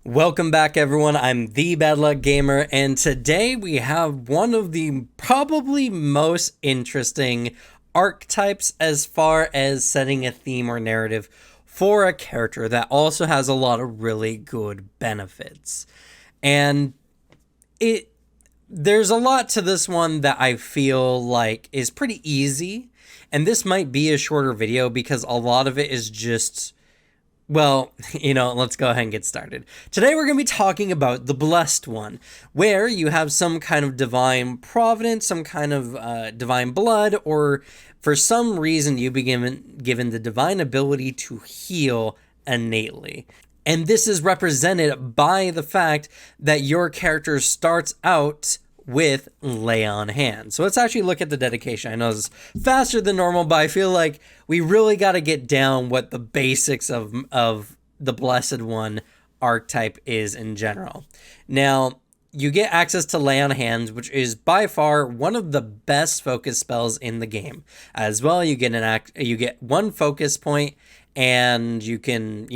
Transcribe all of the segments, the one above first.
Welcome back, everyone. I'm the Bad Luck Gamer, and today we have one of the probably most interesting archetypes as far as setting a theme or narrative for a character that also has a lot of really good benefits. And it there's a lot to this one that I feel like is pretty easy, and this might be a shorter video because a lot of it is just let's go ahead and get started. Today we're going to be talking about the Blessed One, where you have some kind of divine providence, some kind of divine blood, or for some reason you be given the divine ability to heal innately. And this is represented by the fact that your character starts out with Lay on Hands. So let's actually look at the dedication. I know it's faster than normal, but I feel like we really got to get down what the basics of the Blessed One archetype is in general. Now, you get access to Lay on Hands, which is by far one of the best focus spells in the game. As well, you get one focus point, and you can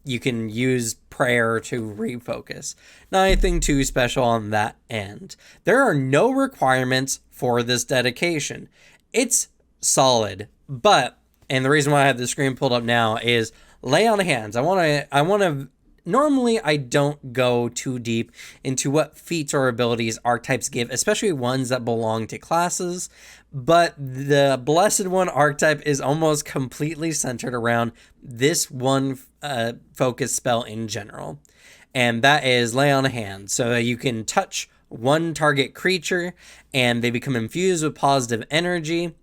use prayer to refocus. Not anything too special on that end. There are no requirements for this dedication. It's solid, and the reason why I have the screen pulled up now is Lay on Hands. Normally I don't go too deep into what feats or abilities archetypes give, especially ones that belong to classes, but the Blessed One archetype is almost completely centered around this one focus spell in general, and that is Lay on Hands. So you can touch one target creature and they become infused with positive energy.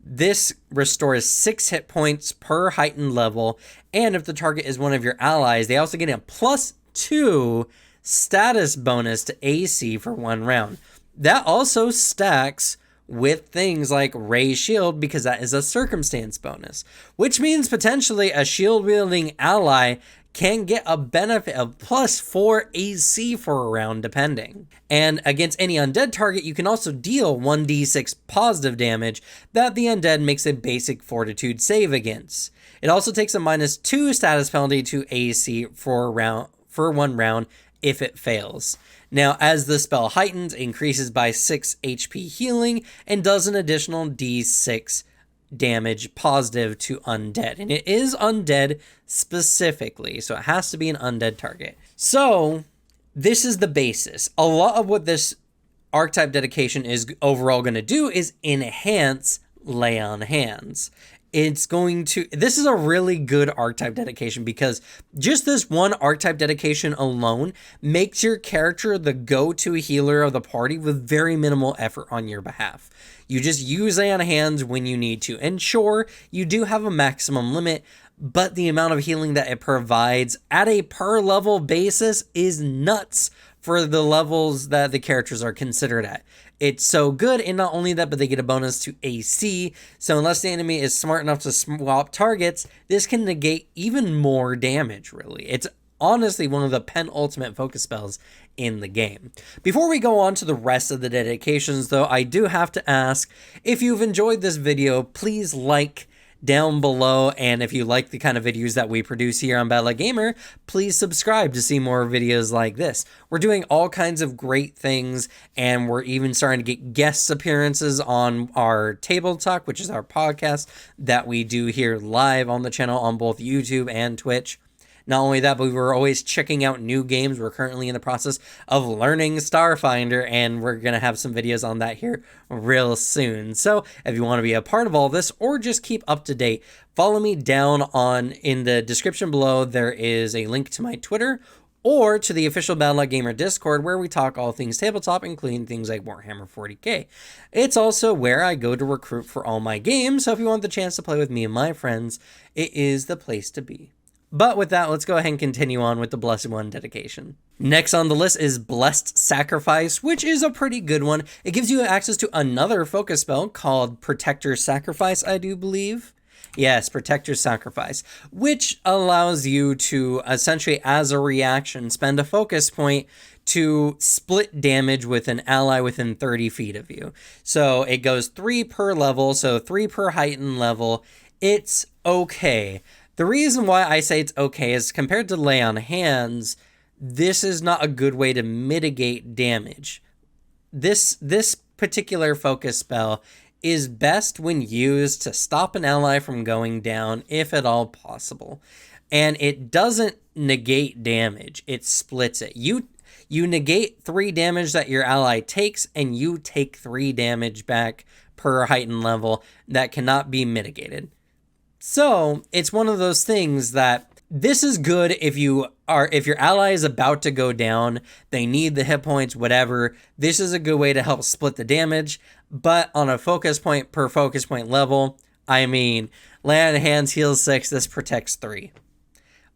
This restores 6 hit points per heightened level, and if the target is one of your allies, they also get a +2 status bonus to AC for 1 round. That also stacks with things like Ray's Shield because that is a circumstance bonus, which means potentially a shield-wielding ally can get a benefit of +4 AC for a round depending. And against any undead target, you can also deal 1d6 positive damage that the undead makes a basic fortitude save against. It also takes a -2 status penalty to AC for 1 round if it fails. Now, as the spell heightens, it increases by 6 HP healing and does an additional d6 damage positive to undead, and it is undead specifically, so it has to be an undead target. So this is the basis. A lot of what this archetype dedication is overall going to do is enhance Lay on Hands. This is a really good archetype dedication because just this one archetype dedication alone makes your character the go-to healer of the party with very minimal effort on your behalf. You just use Lay on Hands when you need to. And sure, you do have a maximum limit, but the amount of healing that it provides at a per level basis is nuts for the levels that the characters are considered at. It's so good, and not only that, but they get a bonus to AC, so unless the enemy is smart enough to swap targets, this can negate even more damage, really. It's honestly one of the penultimate focus spells in the game. Before we go on to the rest of the dedications, though, I do have to ask, if you've enjoyed this video, please like down below, and if you like the kind of videos that we produce here on Bad Luck Gamer, please subscribe to see more videos like this. We're doing all kinds of great things, and we're even starting to get guest appearances on our Table Talk, which is our podcast that we do here live on the channel on both YouTube and Twitch. Not only that, but we're always checking out new games. We're currently in the process of learning Starfinder, and we're going to have some videos on that here real soon. So if you want to be a part of all this or just keep up to date, follow me down in the description below. There is a link to my Twitter or to the official Bad Luck Gamer Discord, where we talk all things tabletop, including things like Warhammer 40k. It's also where I go to recruit for all my games, so if you want the chance to play with me and my friends, it is the place to be. But with that, let's go ahead and continue on with the Blessed One dedication. Next on the list is Blessed Sacrifice, which is a pretty good one. It gives you access to another focus spell called Protector Sacrifice, I do believe. Yes, Protector Sacrifice, which allows you to essentially, as a reaction, spend a focus point to split damage with an ally within 30 feet of you. So it goes 3 per level, so 3 per heightened level. It's okay. The reason why I say it's okay is compared to Lay on Hands, this is not a good way to mitigate damage. This particular focus spell is best when used to stop an ally from going down, if at all possible. And it doesn't negate damage, it splits it. You negate 3 damage that your ally takes, and you take 3 damage back per heightened level that cannot be mitigated. So it's one of those things that this is good if your ally is about to go down, they need the hit points, whatever. This is a good way to help split the damage. But on a focus point per focus point level, I mean, lay on hands heals 6, this protects 3.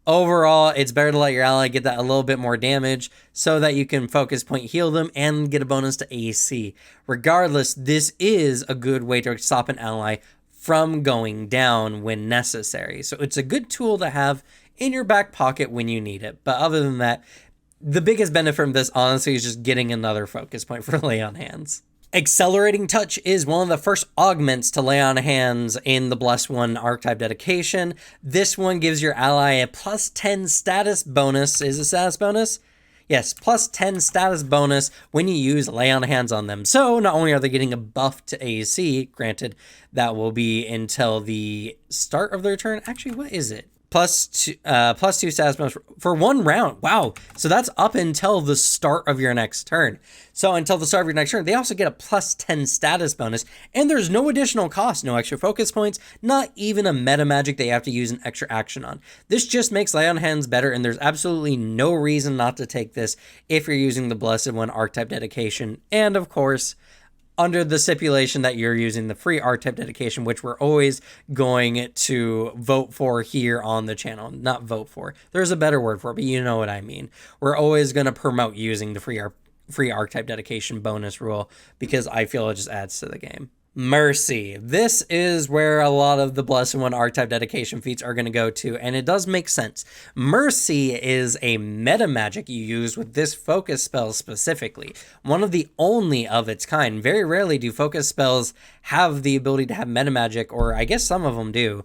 Overall, it's better to let your ally get that a little bit more damage so that you can focus point heal them and get a bonus to AC. Regardless, this is a good way to stop an ally from going down when necessary. So it's a good tool to have in your back pocket when you need it. But other than that, the biggest benefit from this, honestly, is just getting another focus point for lay on hands. Accelerating Touch is one of the first augments to lay on hands in the Blessed One archetype dedication. This one gives your ally a plus 10 status bonus. Is it status bonus? Yes, plus 10 status bonus when you use lay on hands on them. So not only are they getting a buff to AC, granted that will be until the start of their turn. Actually, what is it? Plus 2 status bonus for 1 round. Wow. So that's up until the start of your next turn. So until the start of your next turn, they also get a plus 10 status bonus. And there's no additional cost, no extra focus points, not even a meta magic they have to use an extra action on. This just makes lay on hands better, and there's absolutely no reason not to take this if you're using the Blessed One archetype dedication. And of course, under the stipulation that you're using the free archetype dedication, which we're always going to vote for here on the channel. Not vote for. There's a better word for it, but you know what I mean. We're always going to promote using the free archetype dedication bonus rule because I feel it just adds to the game. Mercy. This is where a lot of the Blessed One archetype dedication feats are going to go to, and it does make sense. Mercy is a meta magic you use with this focus spell specifically. One of the only of its kind. Very rarely do focus spells have the ability to have meta magic, or I guess some of them do.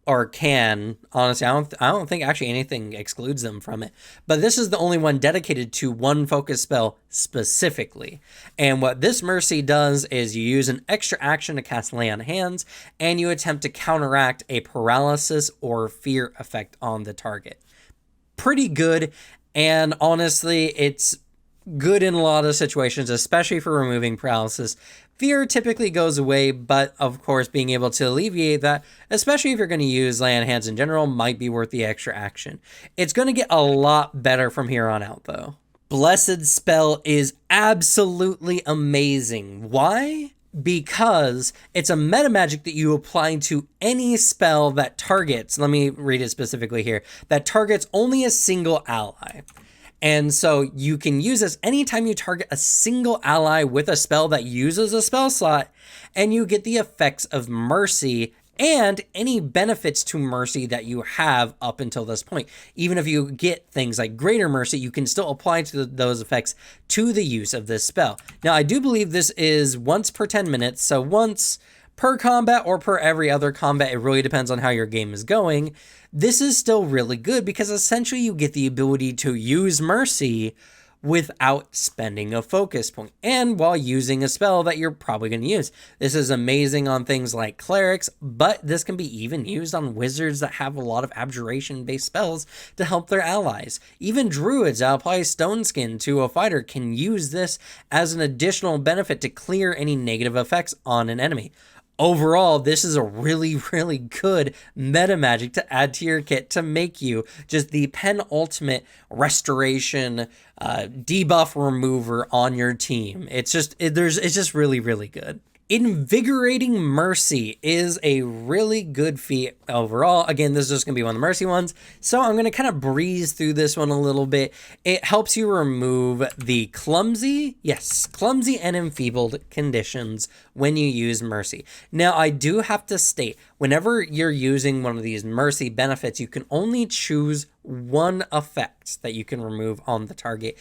Or can. Honestly, I don't think actually anything excludes them from it. But this is the only one dedicated to one focus spell specifically. And what this Mercy does is you use an extra action to cast Lay on Hands, and you attempt to counteract a paralysis or fear effect on the target. Pretty good, and honestly, it's good in a lot of situations, especially for removing paralysis. Fear typically goes away, but of course being able to alleviate that, especially if you're going to use lay on hands in general, might be worth the extra action. It's going to get a lot better from here on out though. Blessed Spell is absolutely amazing. Why? Because it's a meta magic that you apply to any spell that targets, let me read it specifically here, that targets only a single ally. And so you can use this anytime you target a single ally with a spell that uses a spell slot, and you get the effects of Mercy and any benefits to Mercy that you have up until this point. Even if you get things like Greater Mercy, you can still apply to those effects to the use of this spell. Now, I do believe this is once per 10 minutes, so once per combat or per every other combat. It really depends on how your game is going. This is still really good because essentially you get the ability to use Mercy without spending a focus point and while using a spell that you're probably going to use. This is amazing on things like clerics, but this can be even used on wizards that have a lot of abjuration based spells to help their allies. Even druids that apply stone skin to a fighter can use this as an additional benefit to clear any negative effects on an enemy. Overall, this is a really, really good meta magic to add to your kit to make you just the penultimate restoration debuff remover on your team. It's just really, really good. Invigorating Mercy is a really good feat overall. Again, this is just going to be one of the Mercy ones, so I'm going to kind of breeze through this one a little bit. It helps you remove the clumsy and enfeebled conditions when you use Mercy. Now, I do have to state, whenever you're using one of these mercy benefits, you can only choose one effect that you can remove on the target,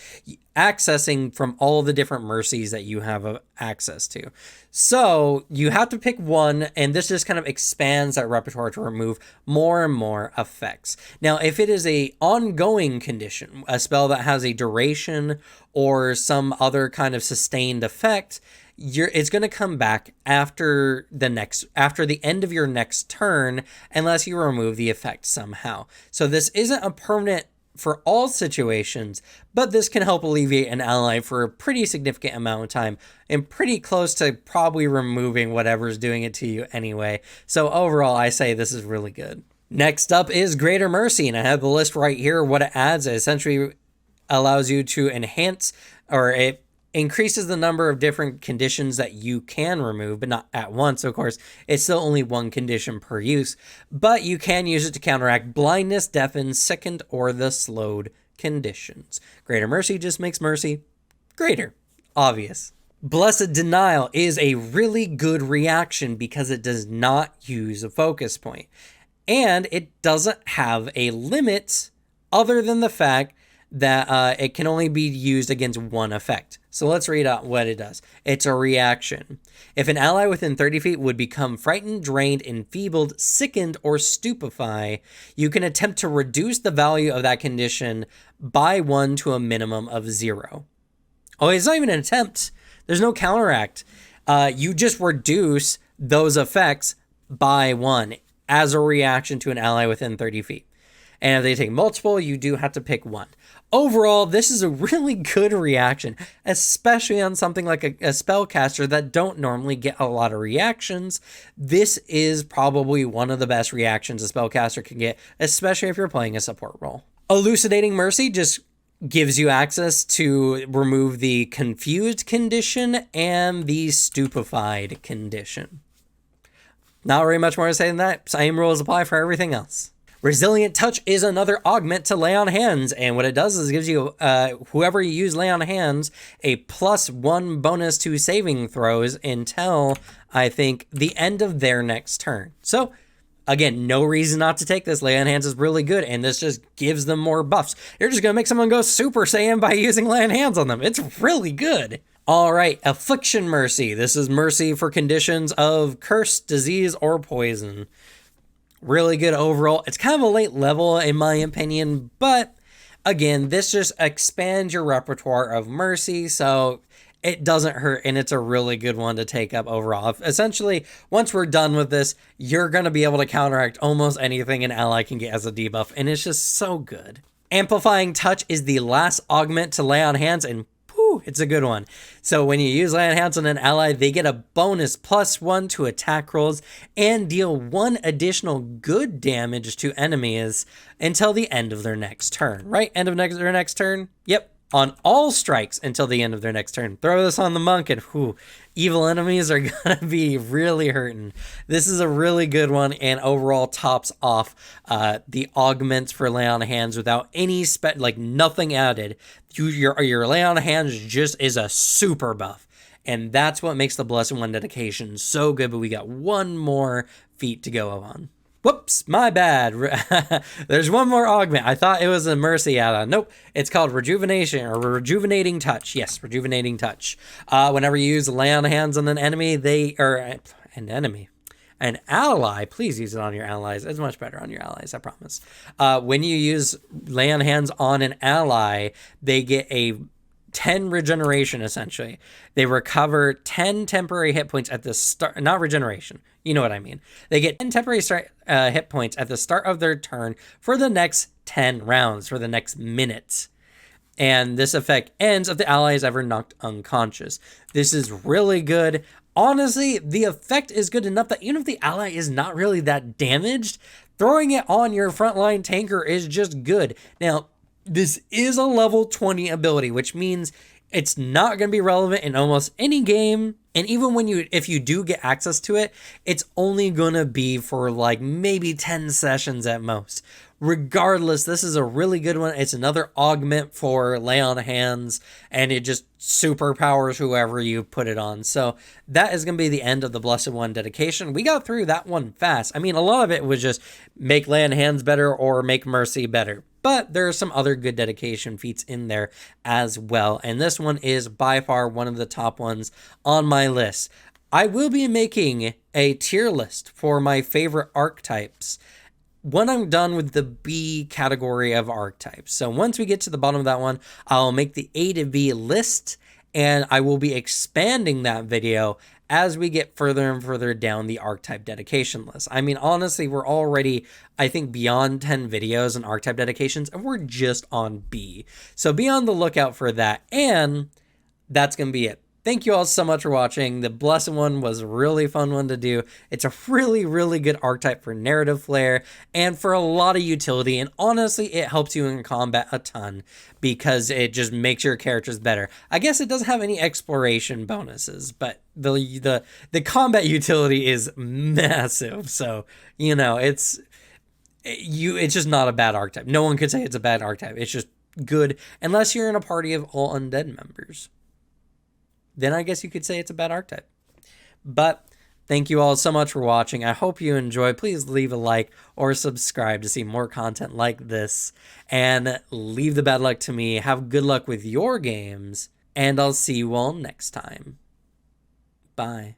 accessing from all the different mercies that you have access to. So you have to pick one, and this just kind of expands that repertoire to remove more and more effects. Now, if it is a ongoing condition, a spell that has a duration or some other kind of sustained effect, it's going to come back after the end of your next turn, unless you remove the effect somehow. So this isn't a permanent for all situations, but this can help alleviate an ally for a pretty significant amount of time, and pretty close to probably removing whatever's doing it to you anyway. So overall, I say this is really good. Next up is Greater Mercy, and I have the list right here. What it adds, it essentially allows you to enhance, or it increases the number of different conditions that you can remove, but not at once, of course. It's still only one condition per use, but you can use it to counteract blindness, deafen, sickened, or the slowed conditions. Greater Mercy just makes mercy greater. Obvious. Blessed Denial is a really good reaction because it does not use a focus point, and it doesn't have a limit other than the fact that it can only be used against one effect. So let's read out what it does. It's a reaction. If an ally within 30 feet would become frightened, drained, enfeebled, sickened, or stupefy, you can attempt to reduce the value of that condition by 1 to a minimum of 0. Oh, it's not even an attempt. There's no counteract. You just reduce those effects by 1 as a reaction to an ally within 30 feet. And if they take multiple, you do have to pick one. Overall, this is a really good reaction, especially on something like a spellcaster that don't normally get a lot of reactions. This is probably one of the best reactions a spellcaster can get, especially if you're playing a support role. Elucidating Mercy just gives you access to remove the confused condition and the stupefied condition. Not very much more to say than that. Same rules apply for everything else. Resilient Touch is another augment to Lay on Hands, and what it does is it gives you, whoever you use Lay on Hands, a +1 bonus to saving throws until, I think, the end of their next turn. So, again, no reason not to take this. Lay on Hands is really good, and this just gives them more buffs. You're just going to make someone go Super Saiyan by using Lay on Hands on them. It's really good. All right, Affliction Mercy. This is mercy for conditions of curse, disease, or poison. Really good overall. It's kind of a late level in my opinion, but again, this just expands your repertoire of mercy, so it doesn't hurt, and it's a really good one to take up overall. Essentially, once we're done with this, you're going to be able to counteract almost anything an ally can get as a debuff, and it's just so good. Amplifying Touch is the last augment to Lay on Hands, and it's a good one. So when you use Lay on Hands on an ally, they get a bonus +1 to attack rolls and deal 1 additional good damage to enemies until the end of their next turn. Right? End of their next turn? Yep. On all strikes until the end of their next turn. Throw this on the monk and evil enemies are going to be really hurting. This is a really good one, and overall tops off the augments for Lay on Hands without any nothing added. Your Lay on Hands just is a super buff, and that's what makes the Blessed One dedication so good, but we got one more feat to go on. Whoops, my bad. There's one more augment. I thought it was a mercy add-on. Nope, it's called Rejuvenation or Rejuvenating Touch. Yes, Rejuvenating Touch. Whenever you use Lay on Hands on an enemy, an ally, please use it on your allies. It's much better on your allies, I promise. When you use Lay on Hands on an ally, they get a 10 regeneration, essentially. They recover 10 temporary hit points at the start, not regeneration. You know what I mean. They get 10 temporary hit points at the start of their turn for the next 10 rounds, for the next minute. And this effect ends if the ally is ever knocked unconscious. This is really good. Honestly, the effect is good enough that even if the ally is not really that damaged, throwing it on your frontline tanker is just good. Now, this is a level 20 ability, which means it's not going to be relevant in almost any game. And even if you do get access to it, it's only going to be for like maybe 10 sessions at most. regardless, this is a really good one. It's another augment for lay on hands, and it just superpowers whoever you put it on. So that is going to be the end of the Blessed One dedication. We got through that one fast. I mean, a lot of it was just make lay on hands better or make mercy better. But there are some other good dedication feats in there as well. And this one is by far one of the top ones on my list. I will be making a tier list for my favorite archetypes when I'm done with the B category of archetypes. So once we get to the bottom of that one, I'll make the A to B list, and I will be expanding that video as we get further and further down the archetype dedication list. I mean, honestly, we're already, I think, beyond 10 videos and archetype dedications, and we're just on B. So be on the lookout for that, and that's going to be it. Thank you all so much for watching. The Blessed One was a really fun one to do. It's a really, really good archetype for narrative flair and for a lot of utility. And honestly, it helps you in combat a ton because it just makes your characters better. I guess it doesn't have any exploration bonuses, but the combat utility is massive. So, you know, it's just not a bad archetype. No one could say it's a bad archetype. It's just good unless you're in a party of all undead members. Then I guess you could say it's a bad archetype. But thank you all so much for watching. I hope you enjoy. Please leave a like or subscribe to see more content like this. And leave the bad luck to me. Have good luck with your games. And I'll see you all next time. Bye.